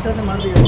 ವರ್ಷದ ಮಾಡ್ತೀವಿ.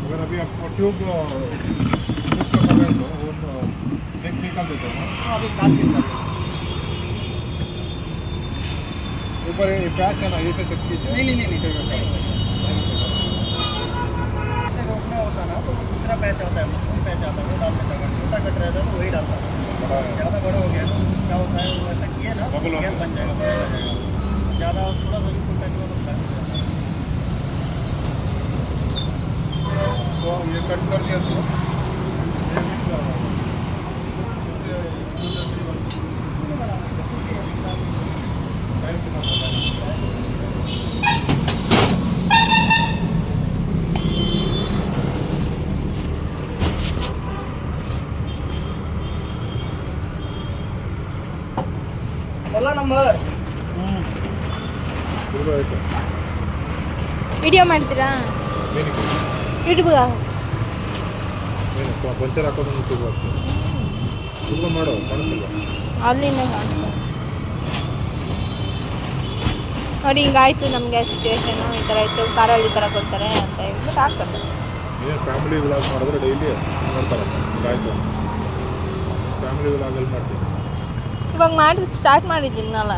अगर अभी आपको ट्यूब का कर रहे हो वो एक निकाल देते हो अभी काट के निकाल ऊपर ये पैच है ना ये से चेक कीजिए। नहीं इसे रोकना होता ना तो दूसरा पैच आता है, मजबूत पैच आता है, वो डाल देता है। अगर छोटा कट रहता है तो वही डालता है। ज़्यादा बड़ा हो गया तो क्या होता है, वैसा किए ना गैप बन जाएगा, ज़्यादा थोड़ा सा भी कोई पैच होता है तो ये कट कर दिया तो चला नंबर ವಿಡಿಯೋ ಮಾಡ್ತೀರಾ ಯೂಟ್ಯೂಬ್ಗೆ ಪಂಚರ್ ಹಾಕೋದನ್ನು ತುಂಬ ಮಾಡೋ ಕಾಣಿಸ್ತಿಲ್ಲ ಅಲ್ಲಿಂದ ಕಾಣಿಸ್ತು ನೋಡಿ. ಹಿಂಗಾಯ್ತು ನಮಗೆ ಸಿಚುವೇಶನು, ಈ ಥರ ಇತ್ತು, ಕಾರಲ್ಲಿ ಈ ಥರ ಕೊಡ್ತಾರೆ ಅಂತ ಹೇಳ್ಬಿಟ್ಟು ಹಾಕ್ತಾರೆ. ಏನು ಫ್ಯಾಮಿಲಿ ವ್ಲಾಗ್ ಮಾಡಿದ್ರೆ ಡೈಲಿ ಮಾಡ್ತಾರೆ. ಹಿಂಗಾಯ್ತು ಫ್ಯಾಮಿಲಿ ವ್ಲಾಗಲ್ಲಿ ಮಾಡ್ತೀನಿ. ಇವಾಗ ಮಾಡಿ ಸ್ಟಾರ್ಟ್ ಮಾಡಿದ್ದೀನಲ್ಲ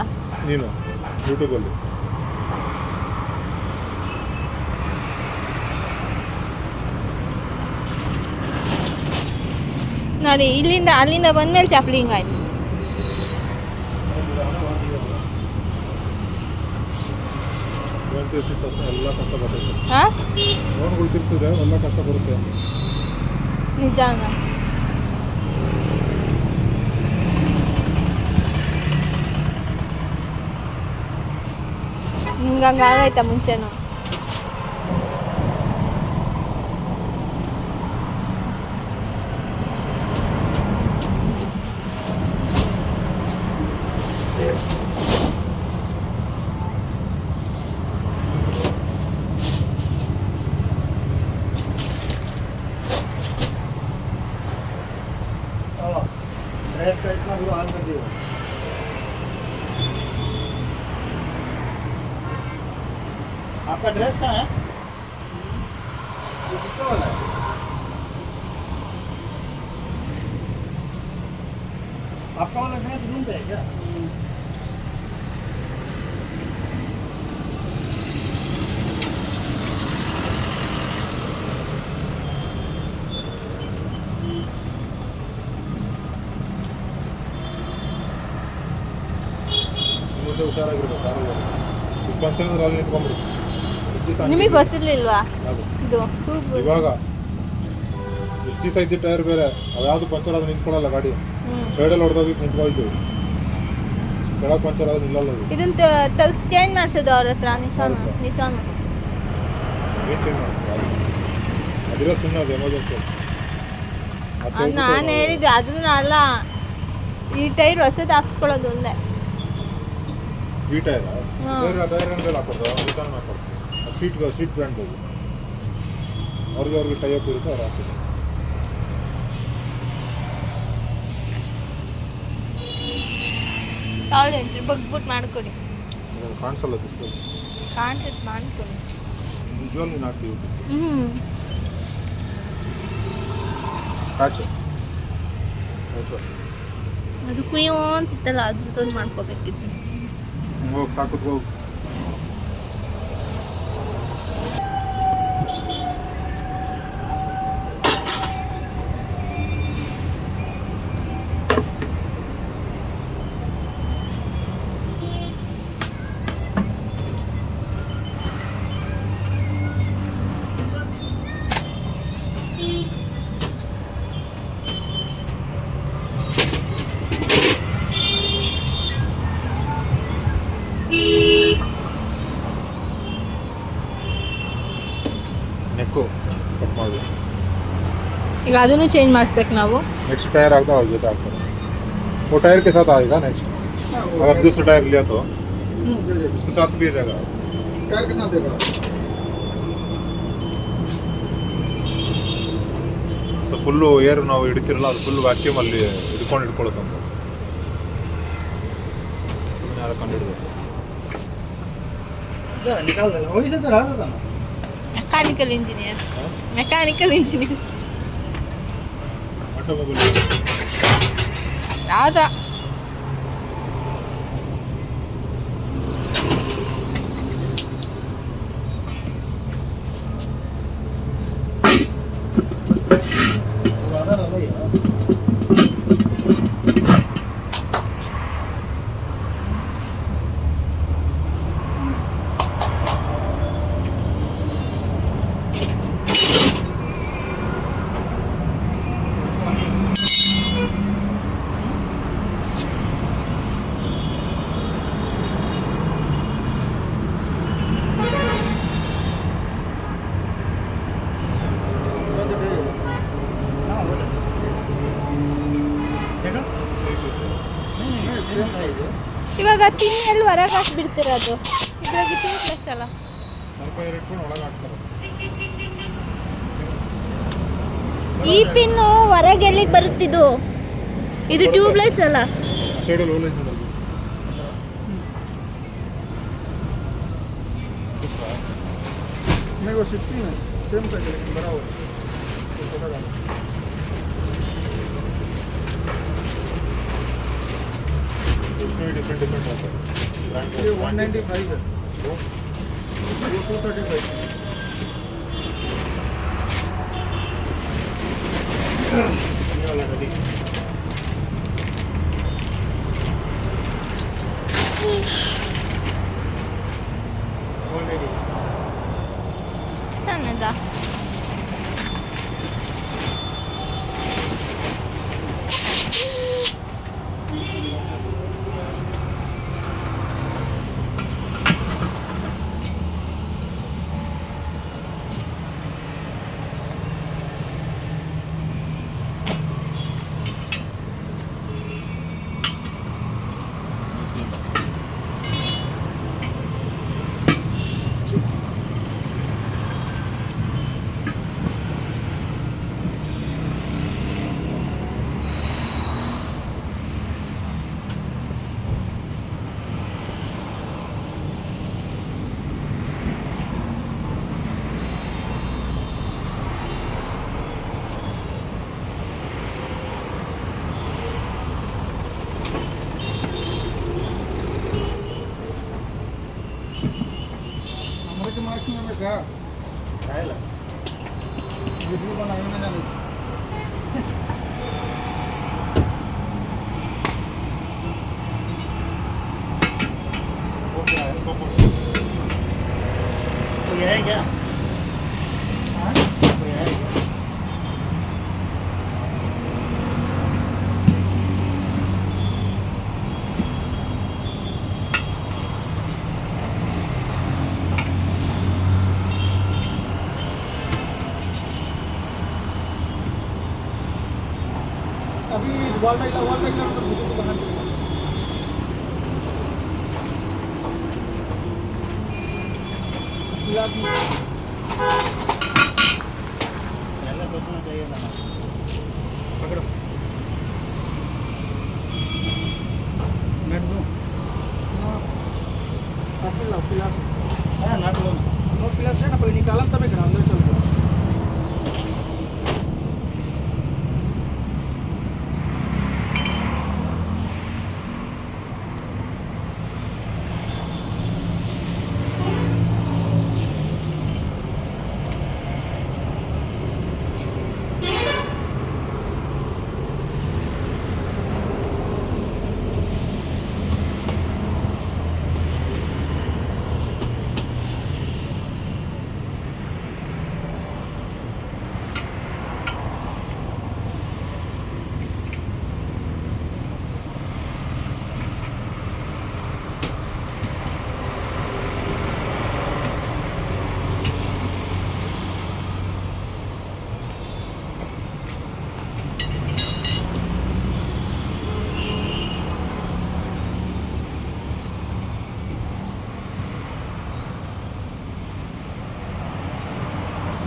ನೀನು ಯೂಟ್ಯೂಬಲ್ಲಿ. ನೋಡಿ ಅಲ್ಲಿಂದ ಬಂದ್ಮೇಲೆ ಚಪ್ಪಲಿ ಹಿಂಗಾಯ್ತು. ಫೋನ್ ತಿರ್ಸಿದ ತಕ್ಷಣ ಎಲ್ಲ ಕಷ್ಟ ಬರ್ತೈತೆ. ಹಾಂ ಫೋನ್ಗಳು ತಿರ್ಸಿದ್ರೆ ಎಲ್ಲ ಕಷ್ಟ ಬರುತ್ತೆ. ನಿಜಾನ ನಿಮ್ಗೆ ಆಗೈತಾ ಮುಂಚೆನೂ? ड्रेस का इतना बुरा हाल कर दिया। आपका ड्रेस कहाँ है? ये किसका वाला है? आपका वाला ड्रेस रूम पे है क्या? ಮುಂದೆ ಹುಷಾರಾಗಿರ್ಬೇಕು ಕಾರಲ್ಲಿ. ಪಂಚಂದ್ರೆ ಅಲ್ಲಿ ನಿಂತ್ಕೊಂಡ್ಬಿಡು. ನಿಮಗೆ ಗೊತ್ತಿರ್ಲಿಲ್ವಾ ಅದು ಇದು ಇವಾಗ ಎಷ್ಟು ದಿವಸ ಇದ್ದ ಟೈರ್ ಬೇರೆ ಅದ್ಯಾವುದು ಪಂಚರ್ ಆದ್ರೆ ನಿಂತ್ಕೊಳ್ಳಲ್ಲ ಗಾಡಿ. ಸೈಡಲ್ಲಿ ಹೊಡೆದೋಗಿ ನಿಂತ್ಕೊಯ್ತು. ಕೆಳಗೆ ಪಂಚರ್ ಆದ್ರೆ ನಿಲ್ಲಲ್ಲ ಅದು. ಇದನ್ನ ತಗ್ಸಿ ಚೇಂಜ್ ಮಾಡಿಸೋದು ಅವ್ರ ಹತ್ರ ನಿಸಾನು ಏನು ಚೇಂಜ್ ಮಾಡಿಸ್ತಾರೆ ಅದಿರೋ ಸುಮ್ಮನೆ ಅದು ಎಮರ್ಜೆನ್ಸಿ. ನಾನು ಹೇಳಿದ್ದು ಅದನ್ನ ಅಲ್ಲ, ಈ ಟೈರ್ ಹೊಸದು ಹಾಕ್ಸ್ಕೊಳ್ಳೋದು ಒಂದೇ. ಈ ಟೈರ್ ಟೈರ್ ಅಂದ್ರೆ ಹಾಕೋದು ರಿಟರ್ನ್ ಹಾಕೋದು. ಸೀಟ್ ಬ್ರ್ಯಾಂಡ್ ಅದು ಅವ್ರಿಗೆ ಟೈಪ್ ಇರುತ್ತೆ ಅವ್ರು ಹಾಕೋದು. ತಾವೇನ್ರಿ ಬಗ್ಬಿಟ್ಟು ಮಾಡ್ಕೊಡಿ. ಕಾಣಿಸಲ್ಲ ಡಿಸ್ಪ್ಲೇ ಕಾಣಿಸುತ್ತೆ ಮಾಡ್ಕೊಡಿ. ನಿಜವಾಗ್ಲೂ ನೀನು ಹಾಕ್ತೀವಿ ಪ್ಯಾಚ್ ಅದು ಕುಯ್ಯೋ ಅಂತಿತ್ತಲ್ಲ ಅದ್ರದ್ದು ಮಾಡ್ಕೋಬೇಕಿತ್ತು. ಹೋಗಿ ಸಾಕು ಹೋಗಿ. ಚಿಕ್ಕು ಕಟ್ ಮಾಡಿ ಈಗ ಅದನ್ನು ಚೇಂಜ್ ಮಾಡಿಸ್ಬೇಕು ನಾವು. नेक्स्ट टायर आता है जो आता है वो टायर के साथ आएगा नेक्स्ट अगर दूसरा टायर लिया तो उसके साथ भी रहेगा टायर के साथ देगा ಸೊ ಫುಲ್ಲು ಏರ್ ನಾವು ಹಿಡಿತಿರಲ್ಲ ಅದು ಫುಲ್ ವ್ಯಾಕ್ಯೂಮ್ ಅಲ್ಲಿ ಹಿಡ್ಕೊಂಡು ಇಟ್ಕೊಳುತ್ತಂತ ಯಾರು ಕಂಡುಹಿಡಿದು निकाल देना वही से चढ़ा देता ना ಮೆಕ್ಯಾನಿಕಲ್ ಇಂಜಿನಿಯರ್ಸ್ ಆಟೋಮೊಬೈಲ್ ಯಾವ್ದಾ आधा रहा है देखा नहीं नहीं सेम साइज है ಇವಾಗ ತಿನ್ನಿ ಎಲ್ಲಿ ಹೊರಗೆ ಹಾಕಿ ಬಿಡ್ತಿರೋದು ಇದ್ರಾಗ ಟ್ಯೂಬ್ಲೆಸ್ ಅಲ್ಲ. ಸ್ವಲ್ಪ ಏರ್ ಇಟ್ಕೊಂಡು ಒಳಗೆ ಹಾಕ್ತಾರೆ ಈ ಪಿನ್ನು ಹೊರಗೆ ಎಲ್ಲಿಗೆ ಬರುತ್ತಿದ್ದು ಇದು ಟ್ಯೂಬ್ಲೆಸ್ ಅಲ್ಲ. ಸೈಡಲ್ಲಿ ಹೋಲ್ ಇಂಜಿನ್ मेरे को 16 है सेम साइज है लेकिन बड़ा हो तो छोटा डालो उसमें भी डिफरेंट डिफरेंट रहता है ये 195 है वो 235 ये वाला है देखिए ಸಣ್ಣದ मार्किंग में क्या है ला वीडियो बनाने में जाने वो क्या है सो तो ये है क्या हाँ तो ये है क्या अभी वॉल लाइट तो मुझे तो बाहर चलेगा गिलास में पहले सोचना चाहिए था ना पकड़ो नट दो फिर लो गिलास हाँ नट लो ना गिलास है ना पहले निकाला तब एक अंदर चल दो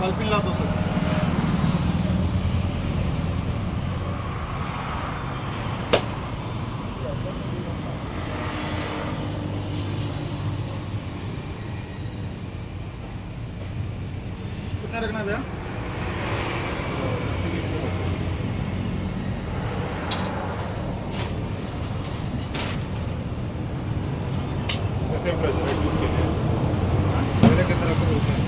कल पिला दो सर कितना रखना है भैया सेम प्राइस है दूध के लिए पहले कितना रखो उसमें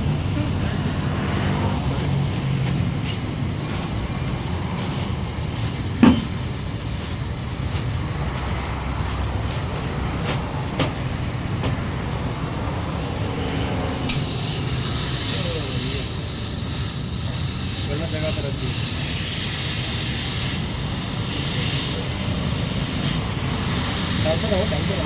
गलत जगह पर रखी डालते रहो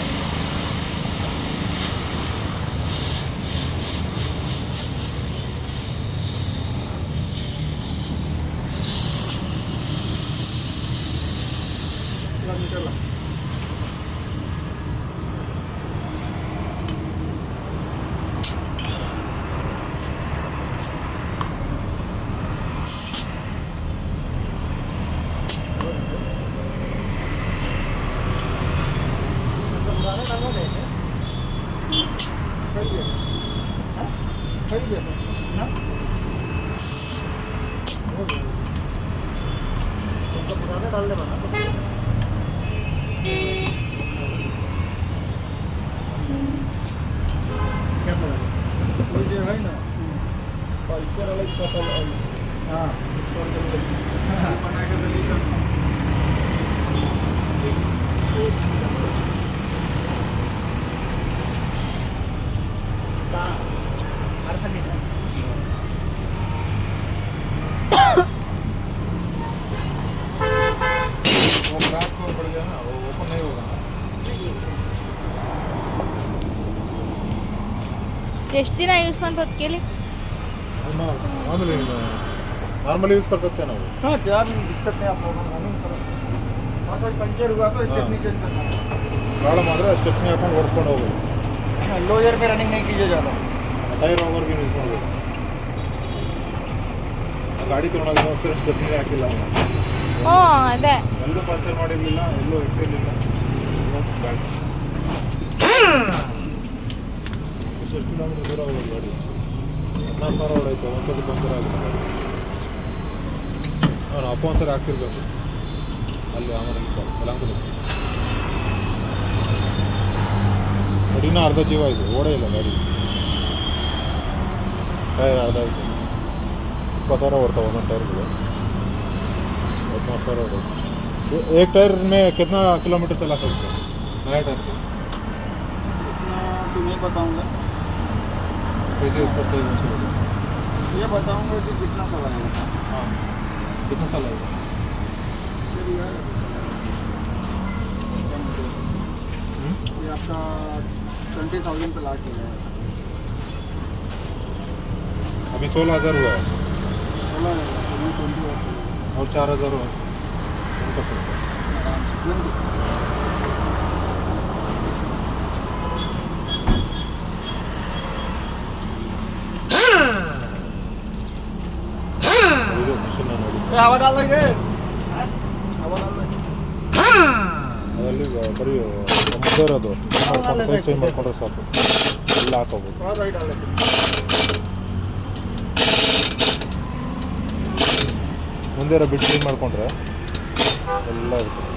चला डाल दे बना क्या बोला कोई जो है ना पल्सर वाला पता हाँ बना के दे अर्थ नहीं था वो क्राक को पड़ गया ना वो ओपन नहीं होगा ಎಷ್ಟು ದಿನ ಯೂಸ್ ಮಾಡ್ಬೋದು ಕೇಳಿ मामूली नॉर्मली यूज़ कर सकते हैं ना वो हाँ क्या भी दिक्कत नहीं आप लोगों रनिंग करो हाँ सर पंचर हुआ तो स्टेपनी चेंज करना प्रॉब्लम ಆದರೆ ಸ್ಟೆಪ್ನಿ ಹಾಕೊಂಡು ಓಡಿಸ್ಕೊಂಡು ಹೋಗೋದು लो ईयर पे रनिंग नहीं कीजिए ज़्यादा ಟೈರ್ ಓವರ್ಗೆ ಯೂಸ್ ಮಾಡಬೇಕು ಗಾಡಿ ತೊಗೊಂಡಾಗ ಒಂದ್ಸರಿ ಸ್ಟೆಪ್ನಿ ಹಾಕಿಲ್ಲ ಅವನು ಹ್ಞೂ ಅದೇ ಎಲ್ಲೂ ಪಂಚರ್ ಮಾಡಿರಲಿಲ್ಲ ಎಲ್ಲೂ ಎಕ್ಸಿರಲಿಲ್ಲ ಗಾಡಿ ಎಷ್ಟು ಕಿಲೋಮೀಟರ್ ದೂರ ಹೋಗೋದು ಗಾಡಿ 14,000 ಹೊಡಾಯ್ತು ಒಂದ್ಸತಿ ಪಂಚರ್ ಆಗಿಲ್ಲ ಗಾಡಿ ಅವನು ಅಪ್ಪ ಒಂದ್ಸರಿ ಹಾಕ್ತಿರ್ಬೇಕು ಅಲ್ಲಿ ಆಮೇಲೆ ಯಲಹಂಕದಲ್ಲಿ ಗಾಡಿನ ಅರ್ಧ ಜೀವ ಇದೆ ಓಡೇ ಇಲ್ಲ ಗಾಡಿ ಟೈರ್ ಅರ್ಧ ಆಯಿತು 20,000 ಓಡ್ತಾವೆ ಒಂದೊಂದು ಟೈರ್ಗಳು 14,000 ಓಡಾಯ್ತು एक टायर में कितना किलोमीटर चला सकते हैं नया टायर से इतना तो नहीं बताऊंगा कैसे यूज़ करते हैं उसे बताओ। ये बताऊंगा कि कितना साल आएगा हाँ कितना साल आएगा फिर यार ये आपका 20,000 पे लास्ट हो जाएगा अभी 16,000 हुआ है 16,000 20 और 4,000 हुआ कर सकते हैं आराम से 20 ಇದು ಮಿಷನ್ ನೋಡಿ हवा डाल देंगे हवा डाल देंगे ಅದರಲ್ಲಿ ಬರೀ ಮುದ್ದೆ ಇರೋದು ಸೈಜ್ ಚೇಂಜ್ ಮಾಡ್ಕೊಂಡ್ರೆ ಸಾಕು ಎಲ್ಲ ಹಾಕೋಬೋದು और राइट डाल देंगे ಮುಂದೆ ಇರೋ ಬಿಟ್ಟು ಚೇಂಜ್ ಮಾಡಿಕೊಂಡ್ರೆ ಎಲ್ಲ ಇರುತ್ತೆ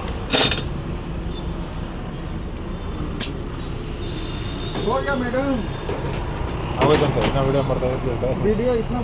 हो गया मैडम ಆಗೋಯ್ತಂತೆ ಇನ್ನೂ ವಿಡಿಯೋ ಮಾಡ್ತಾ ಇರ್ತೀವಿ वीडियो इतना